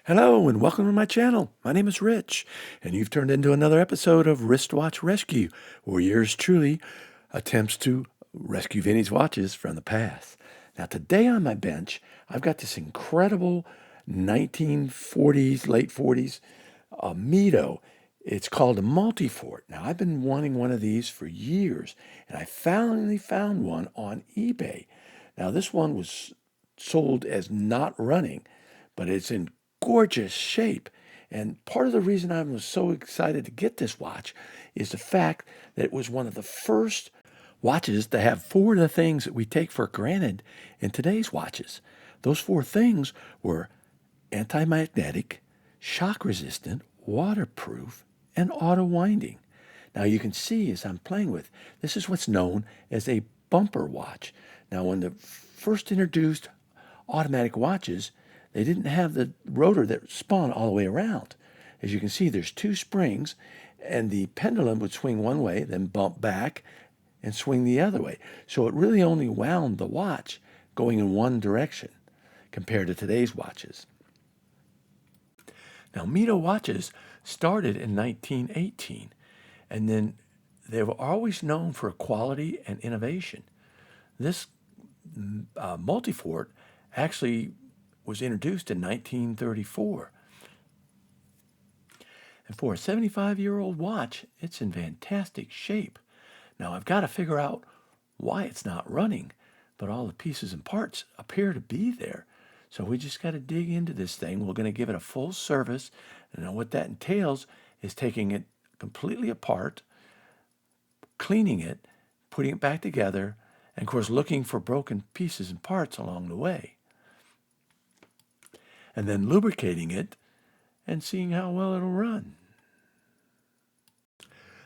Hello and welcome to my channel. My name is Rich, and you've turned into another episode of Wristwatch Rescue, where yours truly attempts to rescue vintage watches from the past. Now today on my bench, I've got this incredible 1940s, late 40s Mido. It's called a Multifort. Now I've been wanting one of these for years, and I finally found one on eBay. Now this one was sold as not running, but it's in gorgeous shape. And part of the reason I was so excited to get this watch is the fact that it was one of the first watches to have four of the things that we take for granted in today's watches. Those four things were anti-magnetic, shock resistant, waterproof, and auto winding. Now you can see as I'm playing with, this is what's known as a bumper watch. Now when the first introduced automatic watches, they didn't have the rotor that spun all the way around. As you can see, there's two springs, and the pendulum would swing one way, then bump back and swing the other way. So it really only wound the watch going in one direction compared to today's watches. Now, Mido watches started in 1918, and then they were always known for quality and innovation. This Multifort actually was introduced in 1934. And for a 75-year-old watch, it's in fantastic shape. Now, I've got to figure out why it's not running, but all the pieces and parts appear to be there. So we just got to dig into this thing. We're going to give it a full service. And what that entails is taking it completely apart, cleaning it, putting it back together, and of course looking for broken pieces and parts along the way. And then lubricating it and seeing how well it'll run.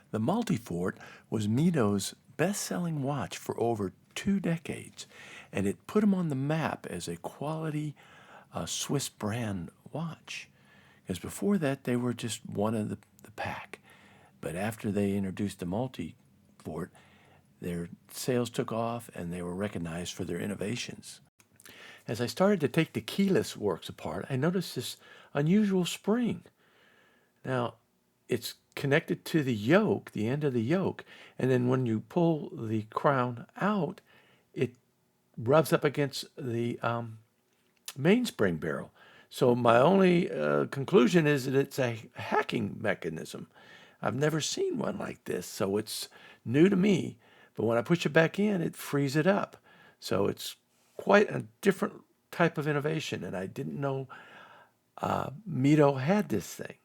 The Multifort was Mido's best-selling watch for over 2 decades, and it put them on the map as a quality Swiss brand watch. Because before that, they were just one of the pack. But after they introduced the Multifort, their sales took off and they were recognized for their innovations. As I started to take the keyless works apart, I noticed this unusual spring. Now, it's connected to the yoke, the end of the yoke, and then when you pull the crown out, it rubs up against the mainspring barrel. So my only conclusion is that it's a hacking mechanism. I've never seen one like this, so it's new to me. But when I push it back in, it frees it up. So it's quite a different type of innovation, and I didn't know Mido had this thing.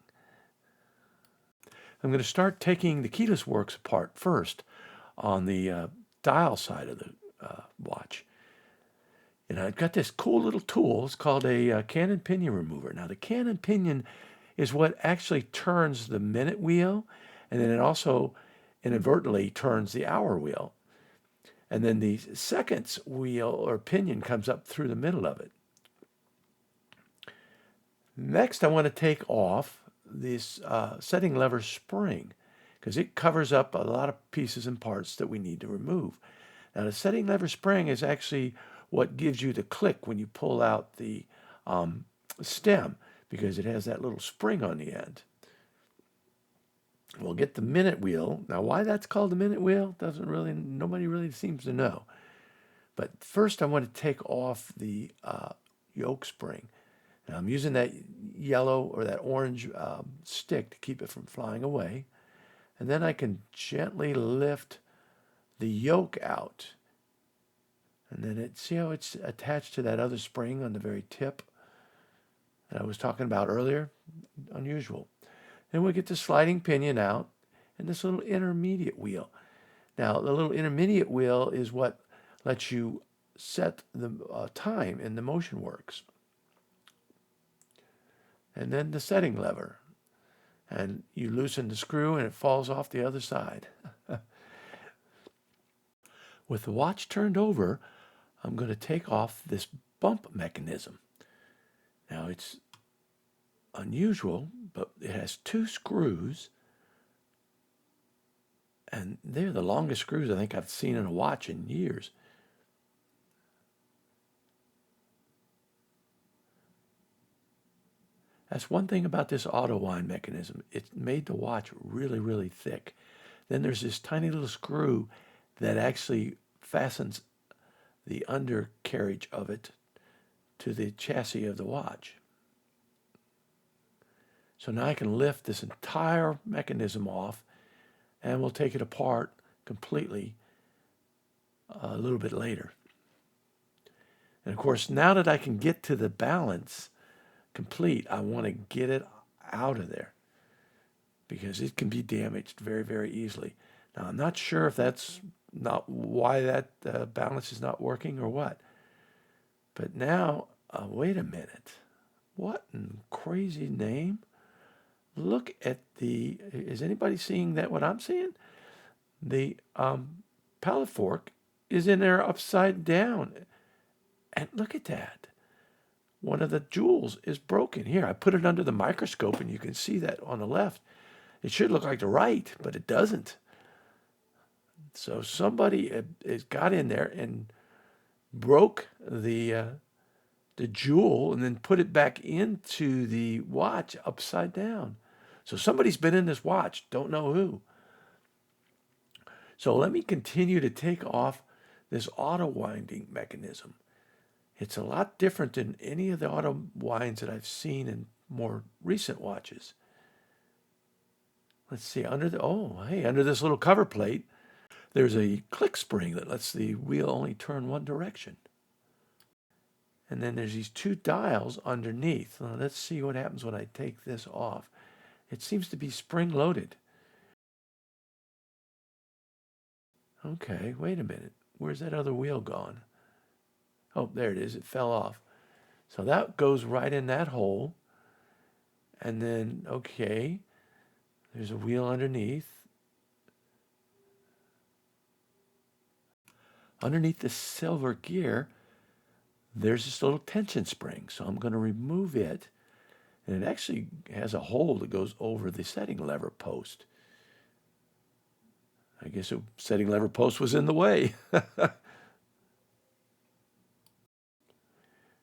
I'm going to start taking the keyless works apart first on the dial side of the watch. And I've got this cool little tool. It's called a cannon pinion remover. Now, the cannon pinion is what actually turns the minute wheel, and then it also inadvertently turns the hour wheel. And then the seconds wheel or pinion comes up through the middle of it. Next, I want to take off this setting lever spring because it covers up a lot of pieces and parts that we need to remove. Now, the setting lever spring is actually what gives you the click when you pull out the stem because it has that little spring on the end. We'll get the minute wheel. Now, why that's called the minute wheel, nobody really seems to know. But first, I want to take off the yoke spring. And I'm using that yellow or that orange stick to keep it from flying away. And then I can gently lift the yoke out. And then see how it's attached to that other spring on the very tip that I was talking about earlier? Unusual. Then we get the sliding pinion out and this little intermediate wheel. Now, the little intermediate wheel is what lets you set the time in the motion works. And then the setting lever. And you loosen the screw and it falls off the other side. With the watch turned over, I'm going to take off this bump mechanism. Now, it's unusual, but it has 2 screws, and they're the longest screws I think I've seen in a watch in years. That's one thing about this auto wind mechanism. It made the watch really, really thick. Then there's this tiny little screw that actually fastens the undercarriage of it to the chassis of the watch. So now I can lift this entire mechanism off and we'll take it apart completely a little bit later. And of course, now that I can get to the balance complete, I want to get it out of there because it can be damaged very, very easily. Now, I'm not sure if that's not why that balance is not working or what. But now, wait a minute. What in crazy name? Look at is anybody seeing that what I'm seeing? The pallet fork is in there upside down. And look at that. One of the jewels is broken. Here, I put it under the microscope and you can see that on the left. It should look like the right, but it doesn't. So somebody has got in there and broke the jewel and then put it back into the watch upside down. So somebody's been in this watch, don't know who. So let me continue to take off this auto winding mechanism. It's a lot different than any of the auto winds that I've seen in more recent watches. Let's see, under this little cover plate, there's a click spring that lets the wheel only turn one direction. And then there's these two dials underneath. Now, let's see what happens when I take this off. It seems to be spring-loaded. Okay, wait a minute. Where's that other wheel gone? Oh, there it is. It fell off. So that goes right in that hole. And then, okay, there's a wheel underneath. Underneath the silver gear, there's this little tension spring. So I'm going to remove it. And it actually has a hole that goes over the setting lever post. I guess the setting lever post was in the way.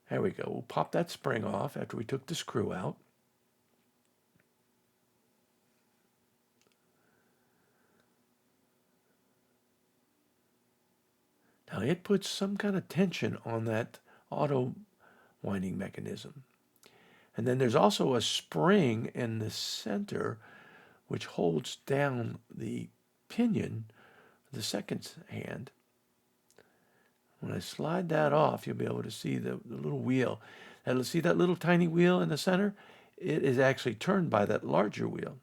There we go. We'll pop that spring off after we took the screw out. Now it puts some kind of tension on that auto winding mechanism. And then there's also a spring in the center which holds down the pinion, the second hand. When I slide that off, you'll be able to see the little wheel. And see that little tiny wheel in the center? It is actually turned by that larger wheel.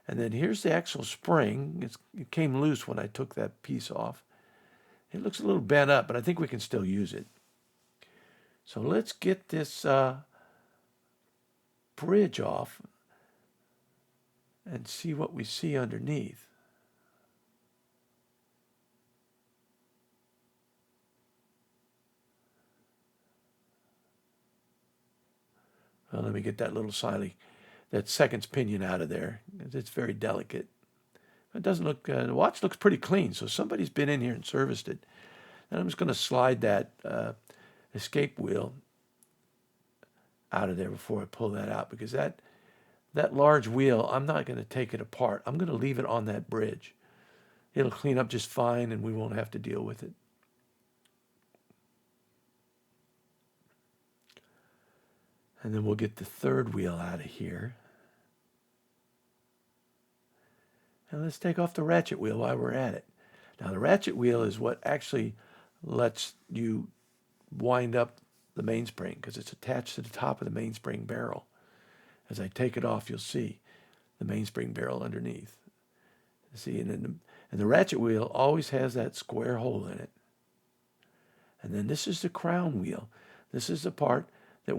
And then here's the actual spring. It came loose when I took that piece off. It looks a little bent up, but I think we can still use it. So let's get this bridge off and see what we see underneath. Well, let me get that little that second pinion out of there. It's very delicate. It doesn't look, the watch looks pretty clean, so somebody's been in here and serviced it. And I'm just going to slide that escape wheel out of there before I pull that out, because that large wheel, I'm not going to take it apart. I'm going to leave it on that bridge. It'll clean up just fine and we won't have to deal with it. And then we'll get the third wheel out of here. And let's take off the ratchet wheel while we're at it. Now the ratchet wheel is what actually lets you wind up the mainspring because it's attached to the top of the mainspring barrel. As I take it off, you'll see the mainspring barrel underneath. See, and the ratchet wheel always has that square hole in it. And then this is the crown wheel. This is the part that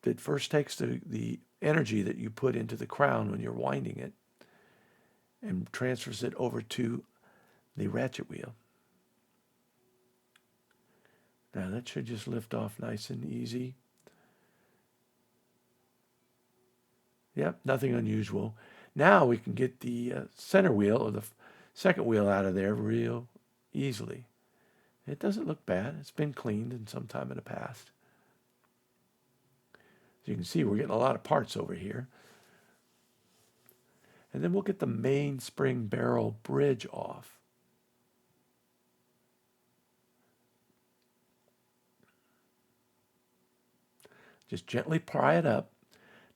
that first takes the energy that you put into the crown when you're winding it and transfers it over to the ratchet wheel. Now that should just lift off nice and easy. Yep, nothing unusual. Now we can get the center wheel or the second wheel out of there real easily. It doesn't look bad. It's been cleaned in some time in the past. you can see, we're getting a lot of parts over here. And then we'll get the mainspring barrel bridge off. Just gently pry it up.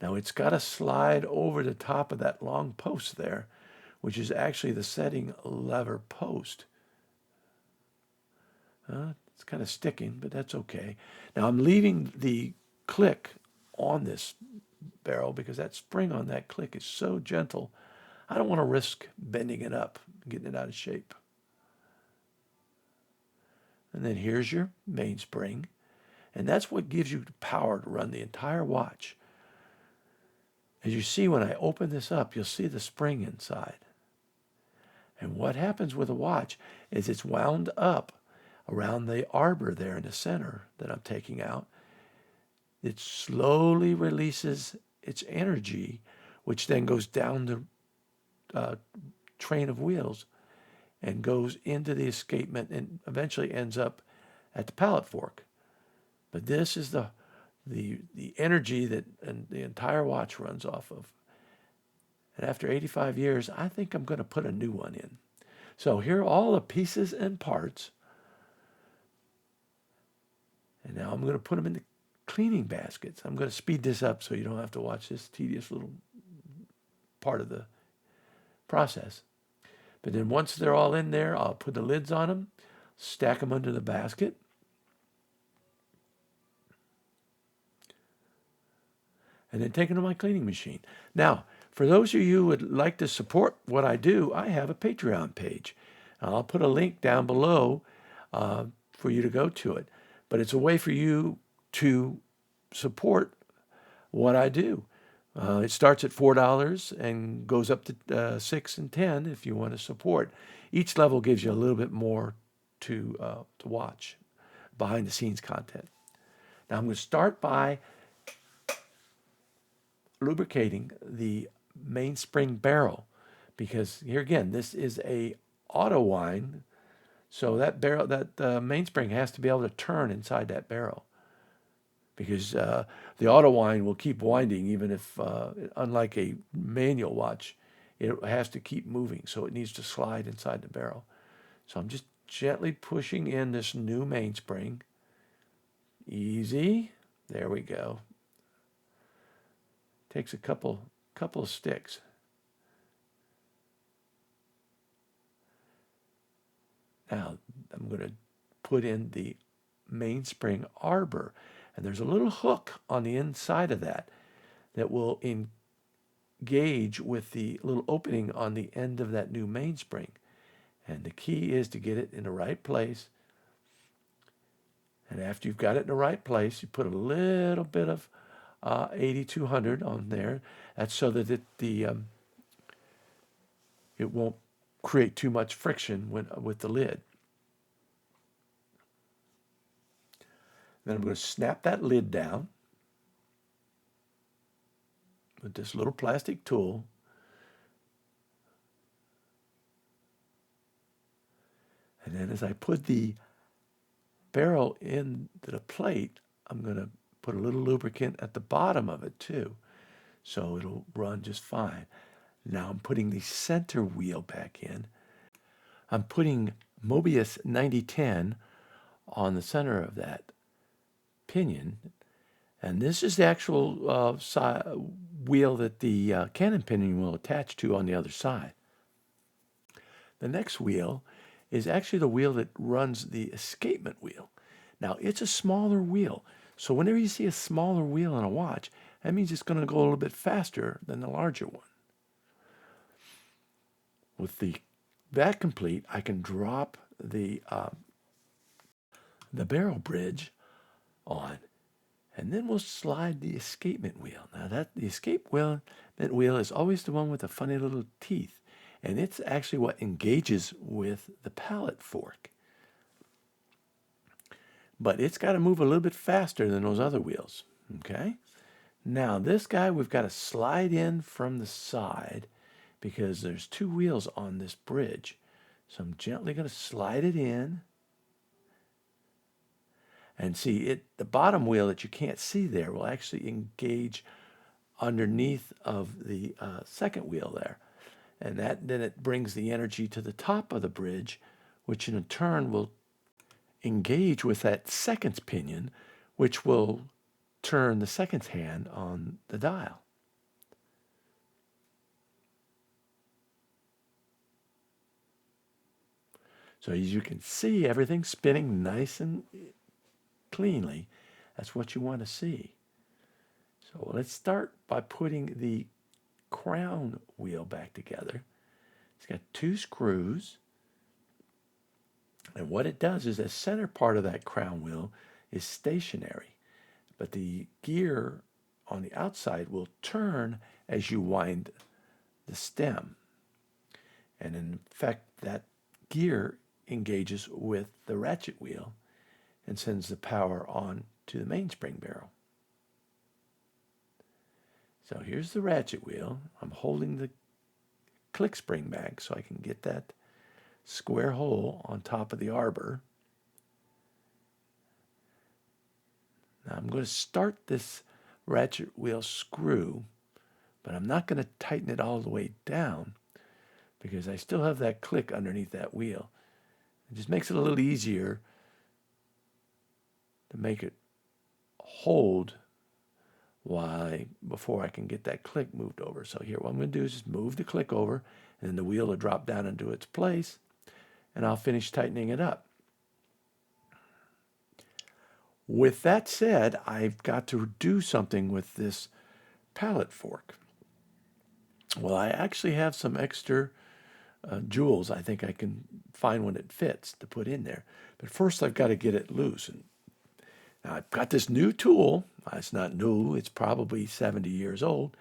Now it's got to slide over the top of that long post there, which is actually the setting lever post. It's kind of sticking, but that's okay. Now I'm leaving the click on this barrel because that spring on that click is so gentle. I don't want to risk bending it up, getting it out of shape. And then here's your mainspring. And that's what gives you the power to run the entire watch. As you see, when I open this up, you'll see the spring inside. And what happens with a watch is it's wound up around the arbor there in the center that I'm taking out. It slowly releases its energy, which then goes down the train of wheels and goes into the escapement and eventually ends up at the pallet fork. But this is the energy that the entire watch runs off of. And after 85 years, I think I'm going to put a new one in. So here are all the pieces and parts. And now I'm going to put them in the cleaning baskets. I'm going to speed this up so you don't have to watch this tedious little part of the process. But then once they're all in there, I'll put the lids on them, stack them under the basket. And then take them to my cleaning machine. Now, for those of you who would like to support what I do, I have a Patreon page. I'll put a link down below for you to go to it. But it's a way for you to support what I do. It starts at $4 and goes up to $6 and $10 if you want to support. Each level gives you a little bit more to watch, behind the scenes content. Now I'm going to start by lubricating the mainspring barrel, because here again, this is a auto wind, so that barrel, that mainspring has to be able to turn inside that barrel, because the auto wind will keep winding even if, unlike a manual watch, it has to keep moving, so it needs to slide inside the barrel. So I'm just gently pushing in this new mainspring. Easy. There we go. Takes a couple of sticks. Now I'm going to put in the mainspring arbor, and there's a little hook on the inside of that will engage with the little opening on the end of that new mainspring. And the key is to get it in the right place. And after you've got it in the right place, you put a little bit of 8200 on there. That's so that it won't create too much friction with the lid. Then I'm going to snap that lid down with this little plastic tool. And then as I put the barrel into the plate, I'm going to put a little lubricant at the bottom of it too, so it'll run just fine. Now I'm putting the center wheel back in. I'm putting Mobius 9010 on the center of that pinion, and this is the actual wheel that the cannon pinion will attach to on the other side. The next wheel is actually the wheel that runs the escapement wheel. Now it's a smaller wheel, so whenever you see a smaller wheel on a watch, that means it's going to go a little bit faster than the larger one. With that complete, I can drop the barrel bridge on, and then we'll slide the escapement wheel. Now the escapement wheel is always the one with the funny little teeth, and it's actually what engages with the pallet fork. But it's got to move a little bit faster than those other wheels, okay? Now this guy we've got to slide in from the side because there's two wheels on this bridge. So I'm gently going to slide it in. And see, the bottom wheel that you can't see there will actually engage underneath of the second wheel there. And then it brings the energy to the top of the bridge, which in turn will engage with that second pinion, which will turn the second hand on the dial. So as you can see, everything's spinning nice and cleanly. That's what you want to see. So let's start by putting the crown wheel back together. It's got 2 screws. And what it does is the center part of that crown wheel is stationary, but the gear on the outside will turn as you wind the stem. And in fact, that gear engages with the ratchet wheel and sends the power on to the mainspring barrel. So here's the ratchet wheel. I'm holding the click spring back so I can get that square hole on top of the arbor. Now I'm going to start this ratchet wheel screw, but I'm not going to tighten it all the way down because I still have that click underneath that wheel. It just makes it a little easier to make it hold before I can get that click moved over. So here, what I'm going to do is just move the click over, and then the wheel will drop down into its place, and I'll finish tightening it up. With that said, I've got to do something with this pallet fork. Well, I actually have some extra jewels. I think I can find one that fits to put in there. But first I've got to get it loose. And now I've got this new tool. It's not new. It's probably 70 years old,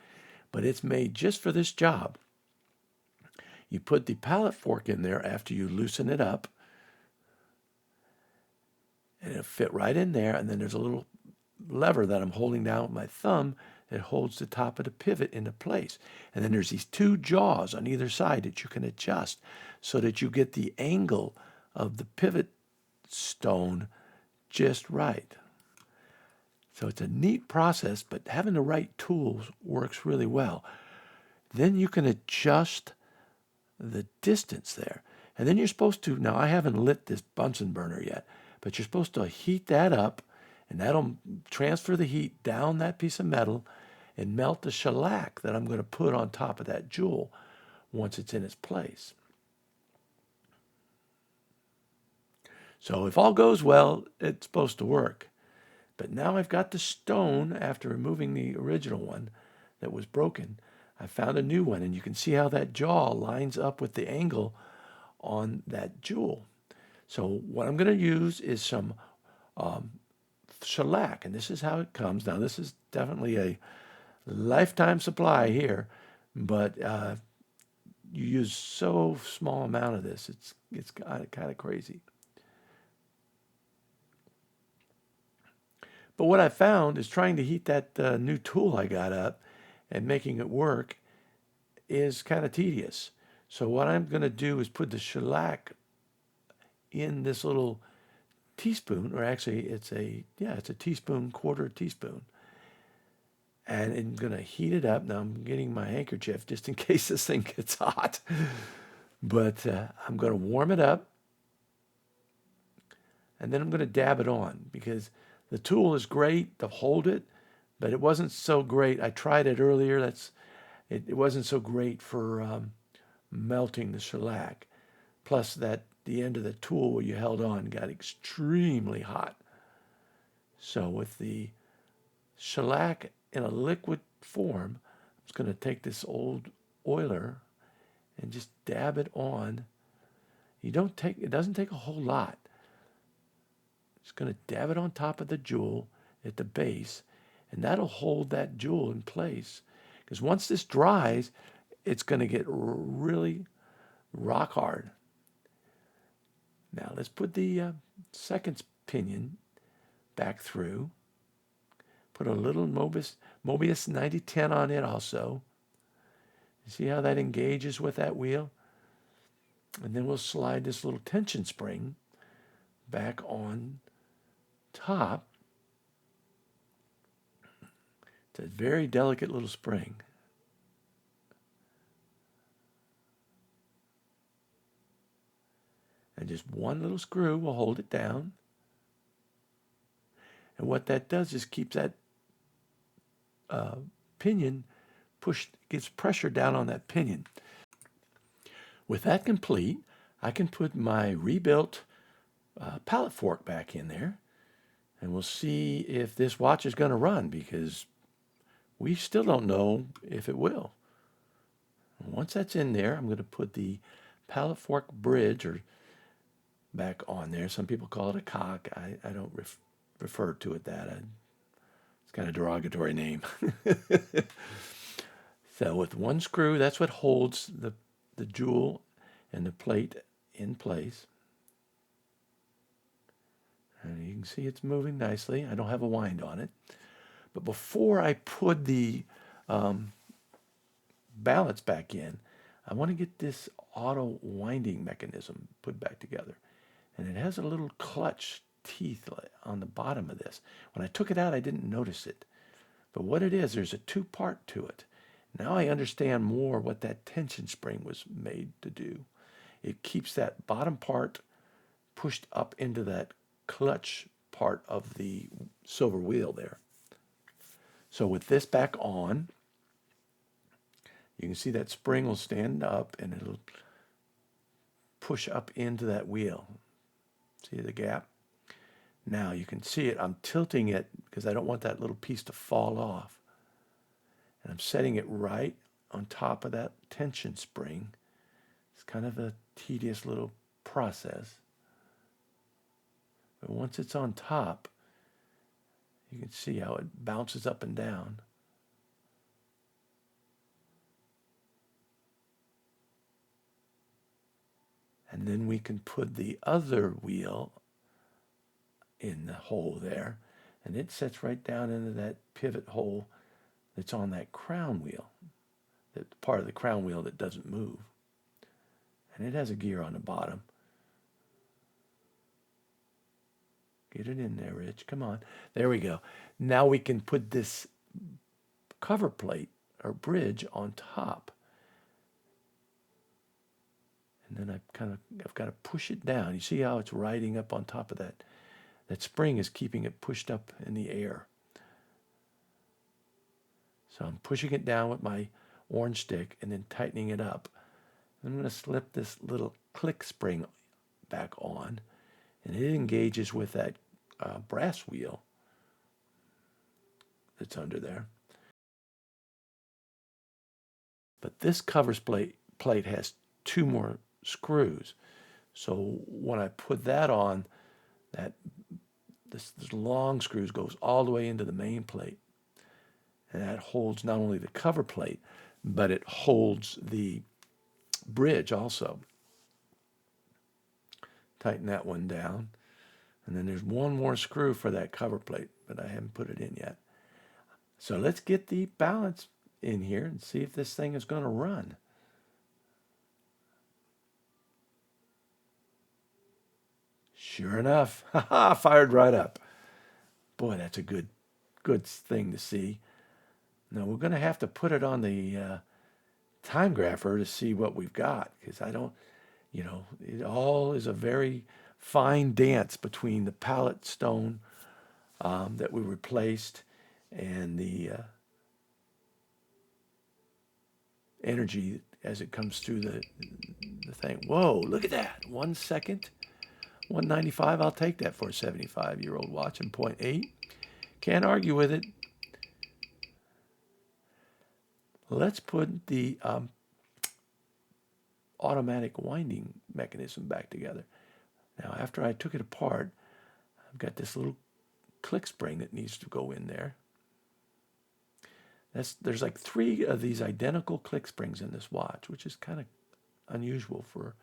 but it's made just for this job. You put the pallet fork in there after you loosen it up, and it'll fit right in there. And then there's a little lever that I'm holding down with my thumb that holds the top of the pivot into place. And then there's these 2 jaws on either side that you can adjust so that you get the angle of the pivot stone just right. So it's a neat process, but having the right tools works really well. Then you can adjust the distance there. And then you're supposed to, now I haven't lit this Bunsen burner yet, but you're supposed to heat that up, and that'll transfer the heat down that piece of metal and melt the shellac that I'm going to put on top of that jewel once it's in its place. So if all goes well, it's supposed to work. But now I've got the stone after removing the original one that was broken. I found a new one, and you can see how that jaw lines up with the angle on that jewel. So what I'm going to use is some shellac, and this is how it comes. Now this is definitely a lifetime supply here, but you use so small amount of this, it's kind of crazy. But what I found is trying to heat that new tool I got up and making it work is kind of tedious. So what I'm going to do is put the shellac in this little teaspoon, or actually it's a teaspoon, quarter teaspoon. And I'm going to heat it up. Now I'm getting my handkerchief just in case this thing gets hot. But I'm going to warm it up. And then I'm going to dab it on because the tool is great to hold it, but it wasn't so great. I tried it earlier. It wasn't so great for melting the shellac. Plus that the end of the tool where you held on got extremely hot. So with the shellac in a liquid form, I'm just going to take this old oiler and just dab it on. It doesn't take a whole lot. Just going to dab it on top of the jewel at the base, and that'll hold that jewel in place. Because once this dries, it's going to get really rock hard. Now let's put the second pinion back through. Put a little Mobius 9010 on it also. See how that engages with that wheel? And then we'll slide this little tension spring back on top, it's a very delicate little spring. And just one little screw will hold it down. And what that does is keeps that pinion pushed, gives pressure down on that pinion. With that complete, I can put my rebuilt pallet fork back in there, and we'll see if this watch is going to run, because we still don't know if it will. Once that's in there, I'm going to put the pallet fork bridge or back on there. Some people call it a cock. I don't refer to it that. It's kind of a derogatory name. So with one screw, that's what holds the jewel and the plate in place. And you can see it's moving nicely. I don't have a wind on it. But before I put the balance back in, I want to get this auto winding mechanism put back together. And it has a little clutch teeth on the bottom of this. When I took it out, I didn't notice it. But what it is, there's a two-part to it. Now I understand more what that tension spring was made to do. It keeps that bottom part pushed up into that clutch part of the silver wheel there. So with this back on, you can see that spring will stand up and it'll push up into that wheel. See the gap? Now you can see it. I'm tilting it because I don't want that little piece to fall off. And I'm setting it right on top of that tension spring. It's kind of a tedious little process. But once it's on top, you can see how it bounces up and down. And then we can put the other wheel in the hole there, and it sets right down into that pivot hole that's on that crown wheel, that part of the crown wheel that doesn't move. And it has a gear on the bottom. Get it in there, Rich. Come on. There we go. Now we can put this cover plate or bridge on top. And then I've got to push it down. You see how it's riding up on top of that? That spring is keeping it pushed up in the air. So I'm pushing it down with my orange stick and then tightening it up. I'm going to slip this little click spring back on, and it engages with that brass wheel that's under there. But this cover plate has two more screws. So when I put that on, this long screws goes all the way into the main plate. And that holds not only the cover plate, but it holds the bridge also. Tighten that one down. And then there's one more screw for that cover plate, but I haven't put it in yet. So let's get the balance in here and see if this thing is going to run. Sure enough, fired right up. Boy, that's a good thing to see. Now we're going to have to put it on the time grapher to see what we've got, because I don't, it all is a very fine dance between the pallet stone that we replaced and the energy as it comes through the thing. Whoa, look at that. 1 second. 195, I'll take that for a 75-year-old watch, and 0.8. Can't argue with it. Let's put the automatic winding mechanism back together. Now, after I took it apart, I've got this little click spring that needs to go in there. There's like 3 of these identical click springs in this watch, which is kind of unusual for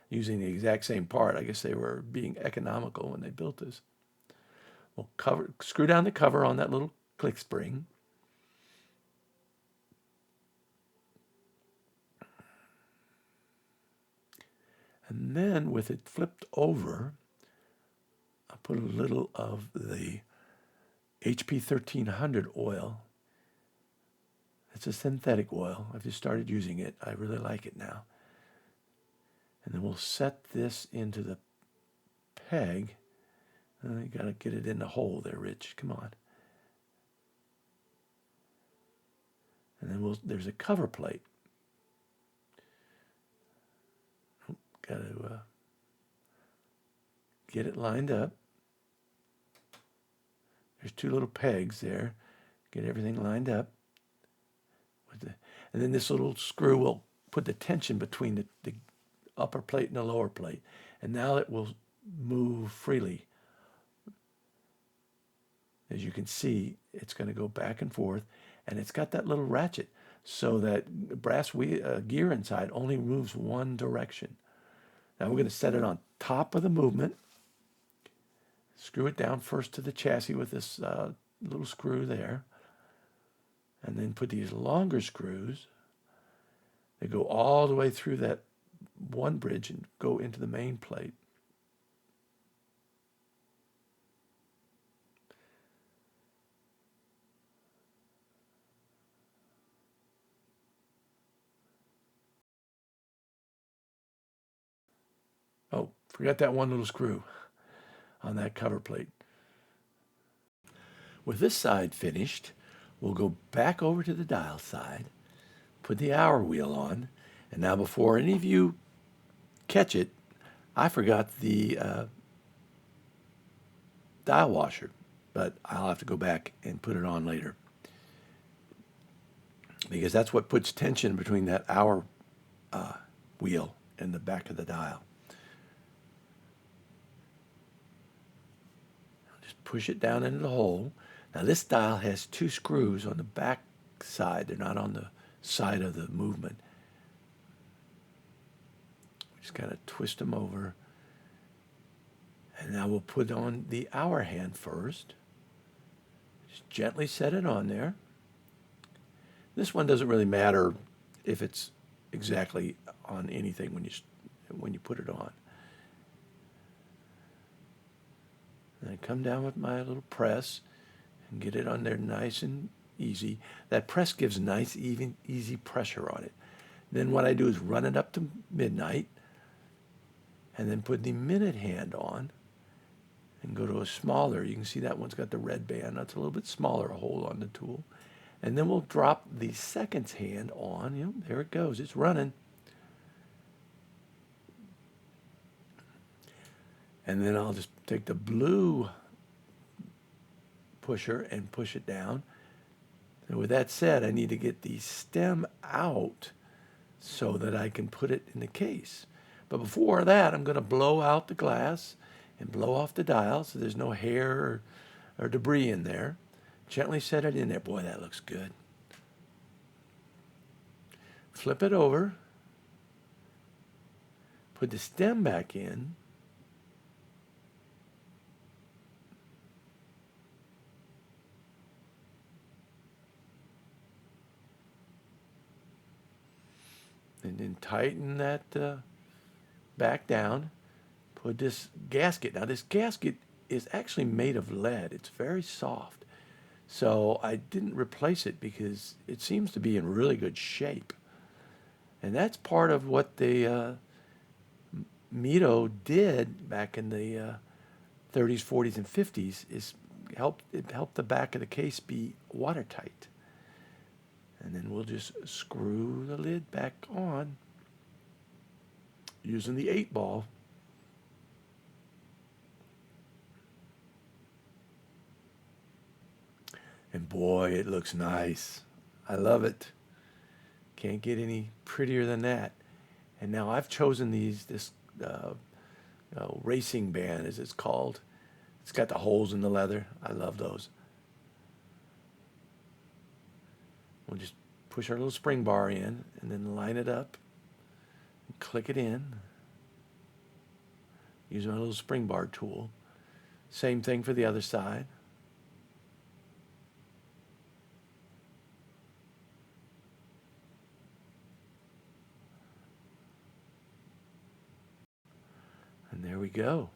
using the exact same part. I guess they were being economical when they built this. We'll screw down the cover on that little click spring. And then with it flipped over, I'll put a little of the HP 1300 oil. It's a synthetic oil. I've just started using it. I really like it now. And then we'll set this into the peg. You got to get it in the hole there, Rich. Come on. And then there's a cover plate. Got to get it lined up. There's two little pegs there. Get everything lined up. And then this little screw will put the tension between the upper plate and the lower plate. And now it will move freely. As you can see, it's going to go back and forth. And it's got that little ratchet so that brass gear inside only moves one direction. Now we're going to set it on top of the movement. Screw it down first to the chassis with this little screw there. And then put these longer screws. They go all the way through that one bridge and go into the main plate. Oh, forgot that one little screw on that cover plate. With this side finished, we'll go back over to the dial side, put the hour wheel on, and now before any of you catch it, I forgot the dial washer, but I'll have to go back and put it on later because that's what puts tension between that hour wheel and the back of the dial. Just push it down into the hole. Now this dial has two screws on the back side. They're not on the side of the movement. Just kind of twist them over. And now we'll put on the hour hand first. Just gently set it on there. This one doesn't really matter if it's exactly on anything when you put it on. And I come down with my little press and get it on there nice and easy. That press gives nice, even, easy pressure on it. Then what I do is run it up to midnight and then put the minute hand on and go to a smaller. You can see that one's got the red band. That's a little bit smaller hole on the tool. And then we'll drop the seconds hand on. You know, there it goes. It's running. And then I'll just take the blue pusher and push it down. And with that said, I need to get the stem out so that I can put it in the case. But before that, I'm going to blow out the glass and blow off the dial so there's no hair or debris in there. Gently set it in there. Boy, that looks good. Flip it over. Put the stem back in. And then tighten that back down. Put this gasket. Now this gasket is actually made of lead. It's very soft. So I didn't replace it because it seems to be in really good shape. And that's part of what the Mido did back in the 30s, 40s, and 50s is it helped the back of the case be watertight. And then we'll just screw the lid back on using the 8-ball. And boy, it looks nice. I love it. Can't get any prettier than that. And now I've chosen this racing band, as it's called. It's got the holes in the leather. I love those. We'll just push our little spring bar in and then line it up and click it in. Use my little spring bar tool. Same thing for the other side. And there we go.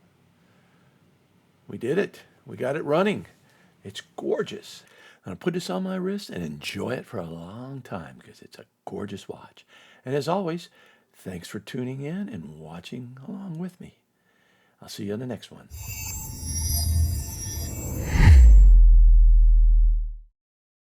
We did it. We got it running. It's gorgeous. I'm going to put this on my wrist and enjoy it for a long time because it's a gorgeous watch. And as always, thanks for tuning in and watching along with me. I'll see you on the next one.